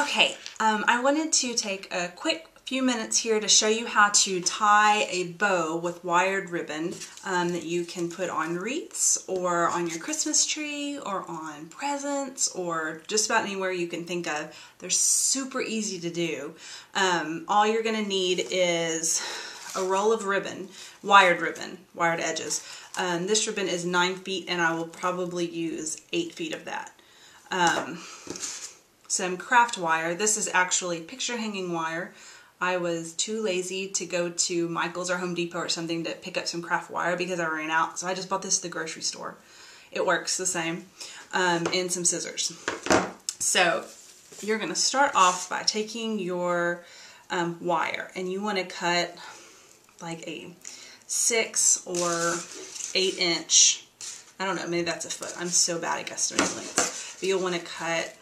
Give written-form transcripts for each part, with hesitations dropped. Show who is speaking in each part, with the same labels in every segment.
Speaker 1: Okay, I wanted to take a quick few minutes here to show you how to tie a bow with wired ribbon that you can put on wreaths or on your Christmas tree or on presents or just about anywhere you can think of. They're super easy to do. All you're going to need is a roll of ribbon, wired edges. This ribbon is 9 feet and I will probably use 8 feet of that. Some craft wire. This is actually picture hanging wire. I was too lazy to go to Michael's or Home Depot or something to pick up some craft wire because I ran out, so I just bought this at the grocery store. It works the same. And some scissors. So you're going to start off by taking your wire, and you want to cut like a 6 or 8 inch, I don't know, maybe that's a foot. I'm so bad at guesstimating lengths. But you'll want to cut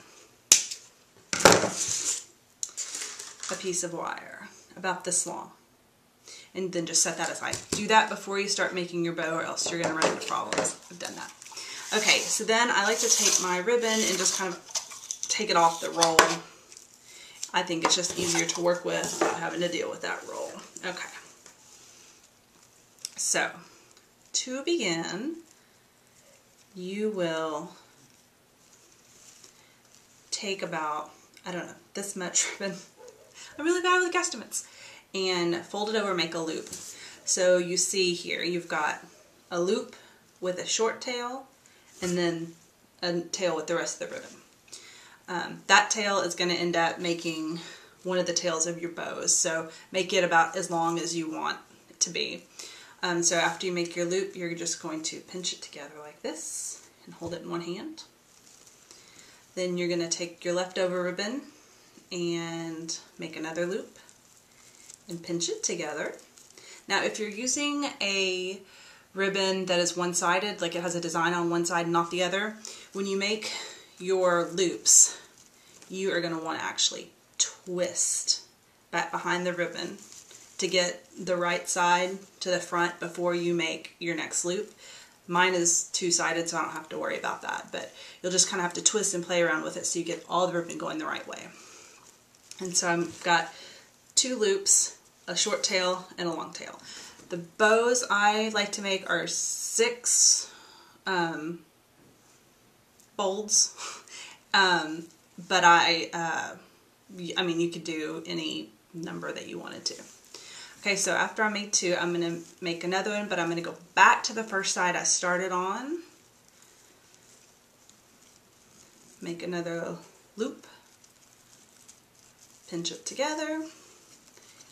Speaker 1: a piece of wire about this long, and then just set that aside. Do that before you start making your bow, or else you're going to run into problems. I've done that. Okay, so then I like to take my ribbon and just kind of take it off the roll. I think it's just easier to work with without having to deal with that roll. Okay, so to begin, you will take about, I don't know, this much ribbon. I'm really bad with guesstimates. And fold it over, make a loop. So you see here, you've got a loop with a short tail, and then a tail with the rest of the ribbon. That tail is going to end up making one of the tails of your bows. So make it about as long as you want it to be. So after you make your loop, you're just going to pinch it together like this and hold it in one hand. Then you're going to take your leftover ribbon and make another loop and pinch it together. Now if you're using a ribbon that is one-sided, like it has a design on one side and not the other, when you make your loops, you are going to want to actually twist back behind the ribbon to get the right side to the front before you make your next loop. Mine is two-sided, so I don't have to worry about that, but you'll just kind of have to twist and play around with it so you get all the ribbon going the right way. And so I've got 2 loops, a short tail and a long tail. The bows I like to make are 6 folds, but I mean, you could do any number that you wanted to. Okay, so after I made 2, I'm going to make another one, but I'm going to go back to the first side I started on, make another loop, pinch it together.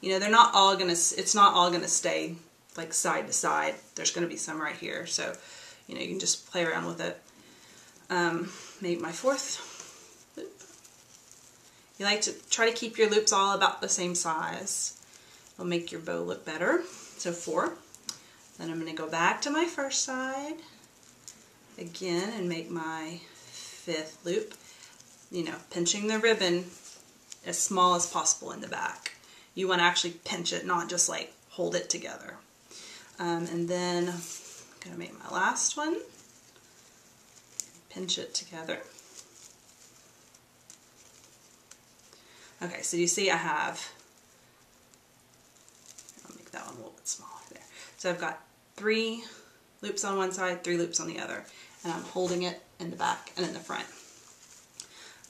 Speaker 1: You know, they're not all going to, it's not all going to stay like side to side. There's going to be some right here, so, you know, you can just play around with it. Make my 4th loop. You like to try to keep your loops all about the same size. It'll make your bow look better. So 4. Then I'm going to go back to my first side again and make my 5th loop. You know, pinching the ribbon as small as possible in the back. You want to actually pinch it, not just like hold it together. And then I'm going to make my last one. Pinch it together. Okay, so you see I have, I'll make that one a little bit smaller there. So I've got 3 loops on one side, 3 loops on the other, and I'm holding it in the back and in the front.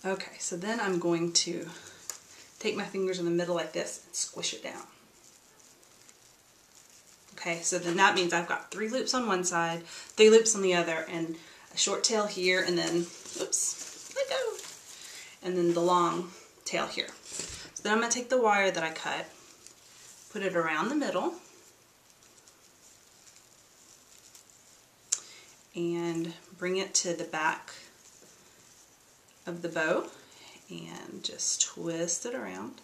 Speaker 1: Okay, so then I'm going to take my fingers in the middle like this and squish it down. Okay, so then that means I've got 3 loops on one side, 3 loops on the other, and a short tail here, and then, oops, let go, and then the long tail here. So then I'm going to take the wire that I cut, put it around the middle, and bring it to the back of the bow, and just twist it around.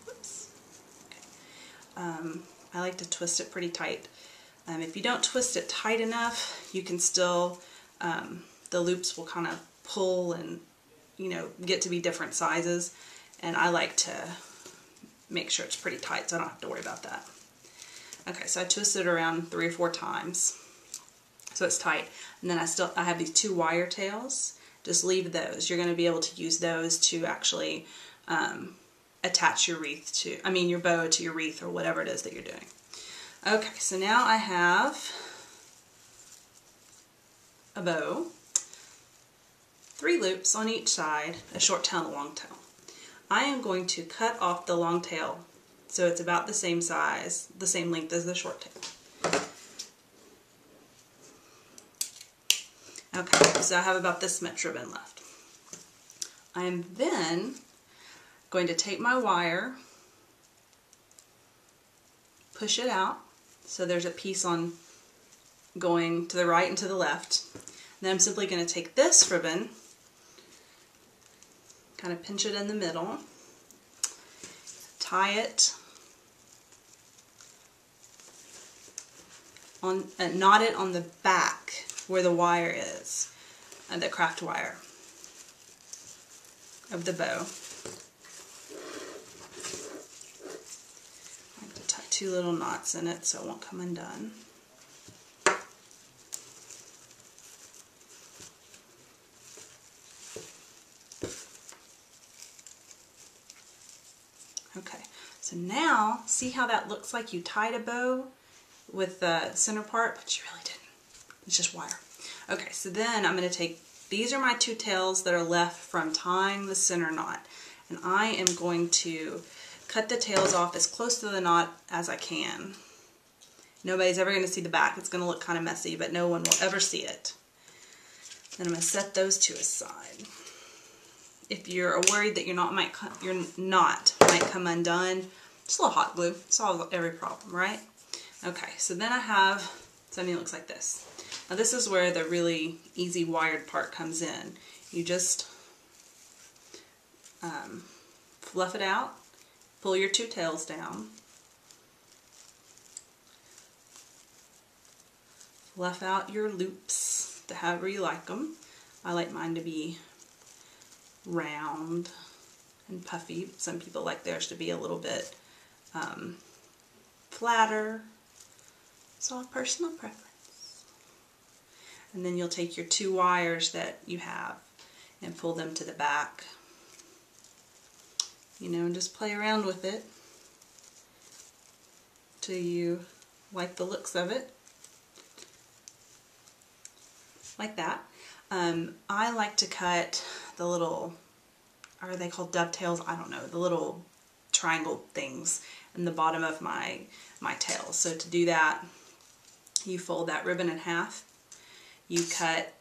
Speaker 1: Whoops. Okay. I like to twist it pretty tight. If you don't twist it tight enough, you can still, the loops will kind of pull and, you know, get to be different sizes. And I like to make sure it's pretty tight so I don't have to worry about that. Okay, so I twisted it around 3 or 4 times so it's tight. And then I have these 2 wire tails just leave those. You're going to be able to use those to actually attach your wreath to, your bow to your wreath or whatever it is that you're doing. Okay, so now I have a bow, 3 loops on each side, a short tail and a long tail. I am going to cut off the long tail so it's about the same size, the same length as the short tail. Okay, so I have about this much ribbon left. I am then going to take my wire, push it out, so there's a piece on going to the right and to the left. Then I'm simply going to take this ribbon, kind of pinch it in the middle, tie it on, knot it on the back where the wire is, the craft wire of the bow. I have to tie 2 little knots in it so it won't come undone. Okay, so now see how that looks like you tied a bow with the center part, but you really didn't. It's just wire. Okay, so then I'm going to take, these are my 2 tails that are left from tying the center knot, and I am going to cut the tails off as close to the knot as I can. Nobody's ever going to see the back. It's going to look kind of messy, but no one will ever see it. Then I'm going to set those 2 aside. If you're worried that your knot might come undone, just a little hot glue solves every problem, right? Okay, so then I have something that looks like this. Now this is where the really easy wired part comes in. You just fluff it out, pull your 2 tails down, fluff out your loops to however you like them. I like mine to be round and puffy. Some people like theirs to be a little bit flatter. It's all personal preference. And then you'll take your 2 wires that you have and pull them to the back. You know, and just play around with it till you like the looks of it. Like that. I like to cut the little, are they called dovetails? I don't know. The little triangle things in the bottom of my tail. So to do that, you fold that ribbon in half. You cut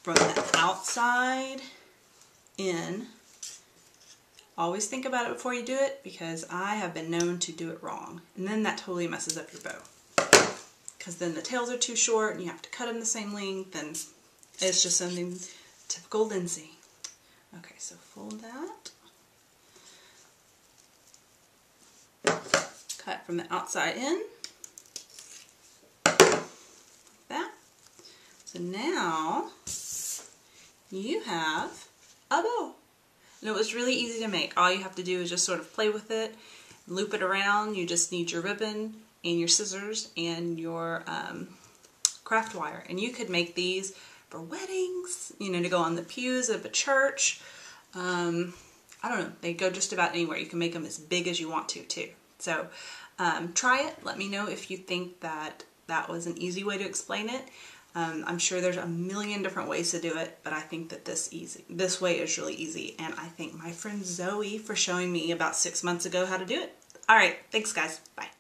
Speaker 1: from the outside in. Always think about it before you do it, because I have been known to do it wrong. And then that totally messes up your bow. Because then the tails are too short and you have to cut them the same length, and it's just something typical Lindsay. Okay, so fold that. Cut from the outside in. Like that. So now you have a bow. And it was really easy to make. All you have to do is just sort of play with it, loop it around. You just need your ribbon and your scissors and your craft wire. And you could make these for weddings, you know, to go on the pews of a church. I don't know, they go just about anywhere. You can make them as big as you want to too. So try it. Let me know if you think that that was an easy way to explain it. I'm sure there's a million different ways to do it, but I think that this way is really easy. And I thank my friend Zoe for showing me about 6 months ago how to do it. All right, thanks guys. Bye.